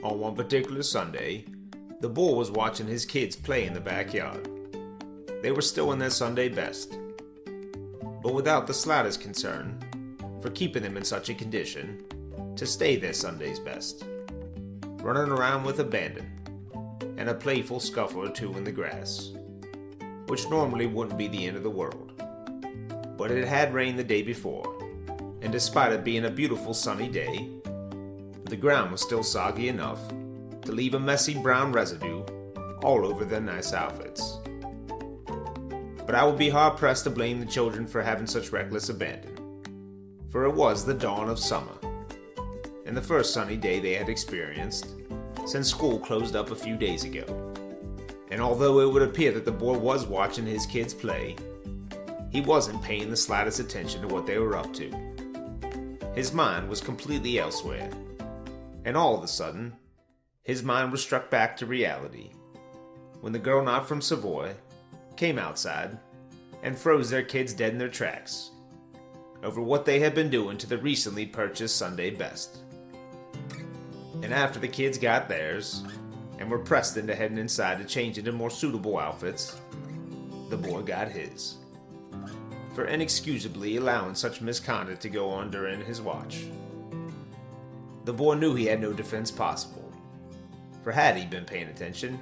On one particular Sunday, the boy was watching his kids play in the backyard. They were still in their Sunday best, but without the slightest concern for keeping them in such a condition to stay their Sunday's best, running around with abandon and a playful scuffle or two in the grass, which normally wouldn't be the end of the world. But it had rained the day before, and despite it being a beautiful sunny day, the ground was still soggy enough to leave a messy brown residue all over their nice outfits. But I would be hard-pressed to blame the children for having such reckless abandon, for it was the dawn of summer, and the first sunny day they had experienced since school closed up a few days ago. And although it would appear that the boy was watching his kids play, he wasn't paying the slightest attention to what they were up to. His mind was completely elsewhere, and all of a sudden, his mind was struck back to reality when the girl not from Savoy came outside and froze their kids dead in their tracks over what they had been doing to the recently purchased Sunday best. And after the kids got theirs and were pressed into heading inside to change into more suitable outfits, the boy got his, for inexcusably allowing such misconduct to go on during his watch. The boy knew he had no defense possible, for had he been paying attention,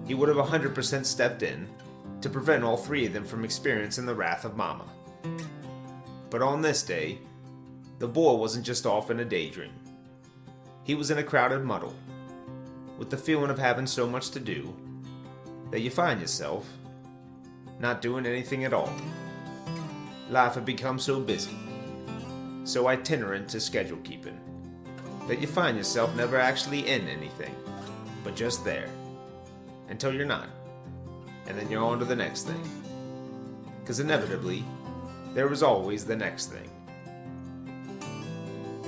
he would have 100% stepped in to prevent all three of them from experiencing the wrath of Mama. But on this day, the boy wasn't just off in a daydream. He was in a crowded muddle, with the feeling of having so much to do that you find yourself not doing anything at all. Life had become so busy, so itinerant to schedule keeping, that you find yourself never actually in anything, but just there, until you're not, and then you're on to the next thing. Because inevitably, there was always the next thing.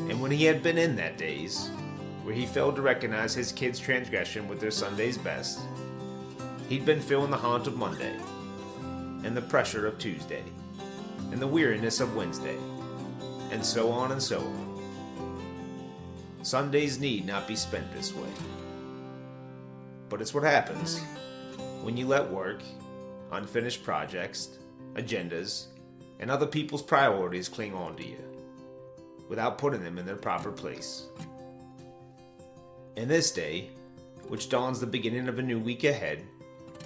And when he had been in that daze, where he failed to recognize his kids' transgression with their Sunday's best, he'd been feeling the haunt of Monday, and the pressure of Tuesday, and the weariness of Wednesday, and so on and so on. Sundays need not be spent this way. But it's what happens when you let work, unfinished projects, agendas, and other people's priorities cling on to you, without putting them in their proper place. And this day, which dawns the beginning of a new week ahead,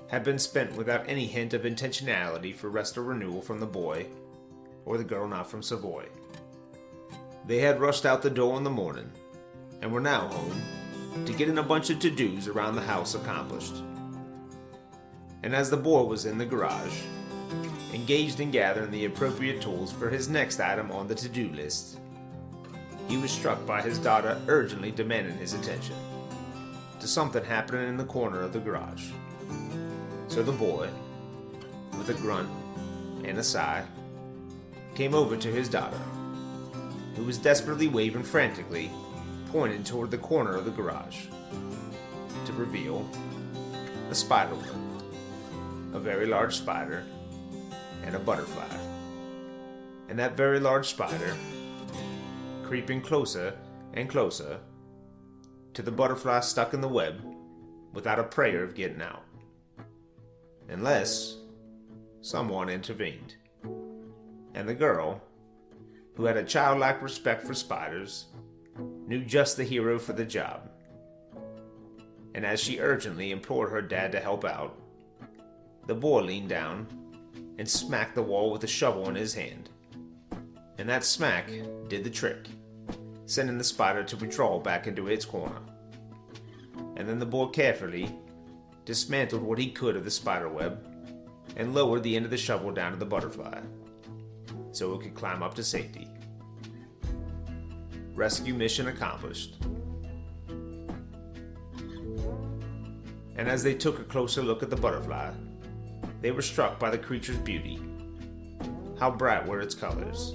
had been spent without any hint of intentionality for rest or renewal from the boy or the girl not from Savoy. They had rushed out the door in the morning and were now home to getting a bunch of to-dos around the house accomplished. And as the boy was in the garage, engaged in gathering the appropriate tools for his next item on the to-do list, he was struck by his daughter urgently demanding his attention to something happening in the corner of the garage. So the boy, with a grunt and a sigh, came over to his daughter, who was desperately waving frantically, pointing toward the corner of the garage, to reveal a spider web, a very large spider, and a butterfly. And that very large spider, creeping closer and closer to the butterfly stuck in the web without a prayer of getting out. Unless someone intervened. And the girl, who had a childlike respect for spiders, knew just the hero for the job. And as she urgently implored her dad to help out, the boy leaned down and smacked the wall with a shovel in his hand. And that smack did the trick, sending the spider to withdraw back into its corner. And then the boy carefully dismantled what he could of the spider web and lowered the end of the shovel down to the butterfly so it could climb up to safety. Rescue mission accomplished. And as they took a closer look at the butterfly, they were struck by the creature's beauty. How bright were its colors,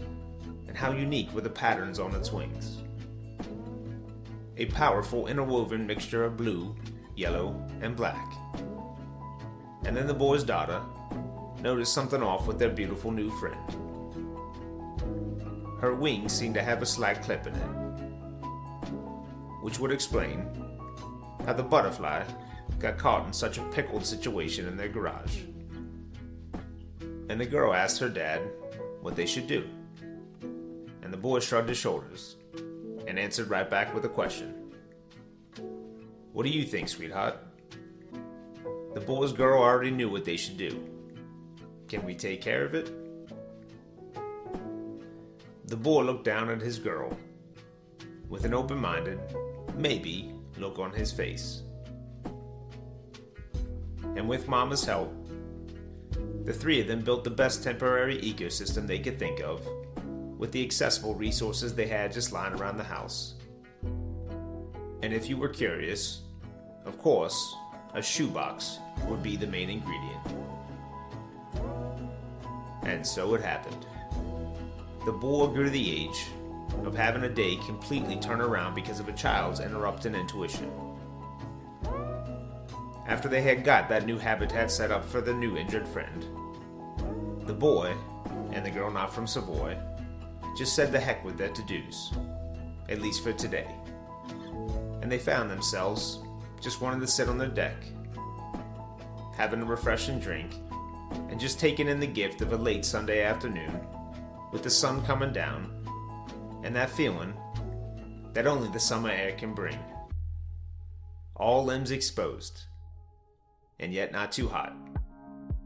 and how unique were the patterns on its wings. A powerful interwoven mixture of blue, yellow, and black. And then the boy's daughter noticed something off with their beautiful new friend. Her wings seemed to have a slight clip in it, which would explain how the butterfly got caught in such a pickled situation in their garage. And the girl asked her dad what they should do. And the boy shrugged his shoulders and answered right back with a question. What do you think, sweetheart? The boy's girl already knew what they should do. Can we take care of it? The boy looked down at his girl with an open-minded, maybe, look on his face. And with Mama's help, the three of them built the best temporary ecosystem they could think of, with the accessible resources they had just lying around the house. And if you were curious, of course, a shoebox would be the main ingredient. And so it happened. The boy grew to the age of having a day completely turn around because of a child's interrupting intuition. After they had got that new habitat set up for the new injured friend, the boy, and the girl not from Savoy, just said the heck with their to-dos, at least for today. And they found themselves just wanting to sit on their deck, having a refreshing drink, and just taking in the gift of a late Sunday afternoon with the sun coming down and that feeling that only the summer air can bring. All limbs exposed, and yet not too hot,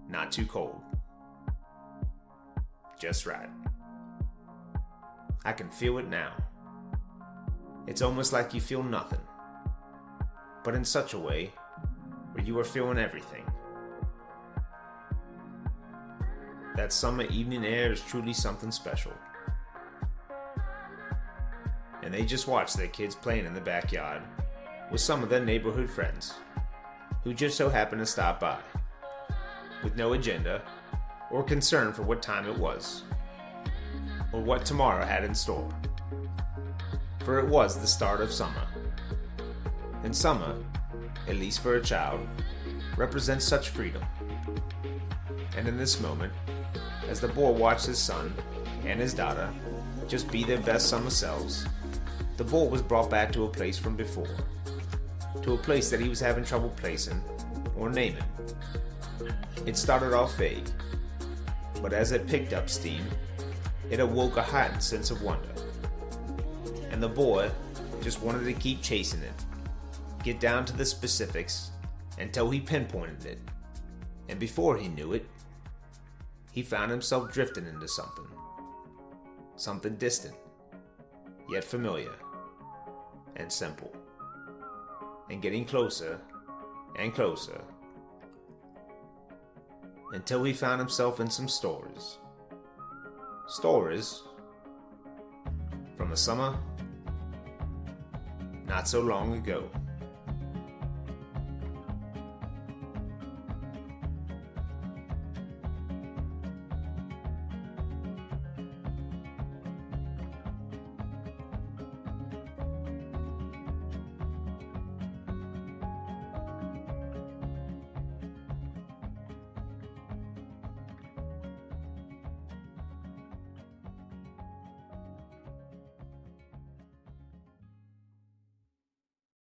not too cold. Just right. I can feel it now. It's almost like you feel nothing, but in such a way where you are feeling everything. That summer evening air is truly something special. And they just watched their kids playing in the backyard with some of their neighborhood friends who just so happened to stop by, with no agenda or concern for what time it was, or what tomorrow had in store. For it was the start of summer. And summer, at least for a child, represents such freedom. And in this moment, as the boy watched his son and his daughter just be their best summer selves, the boy was brought back to a place from before, to a place that he was having trouble placing or naming. It started off vague, but as it picked up steam, it awoke a heightened sense of wonder. And the boy just wanted to keep chasing it, get down to the specifics until he pinpointed it. And before he knew it, he found himself drifting into something distant, yet familiar and simple, and getting closer and closer, until he found himself in some stories from a summer not so long ago.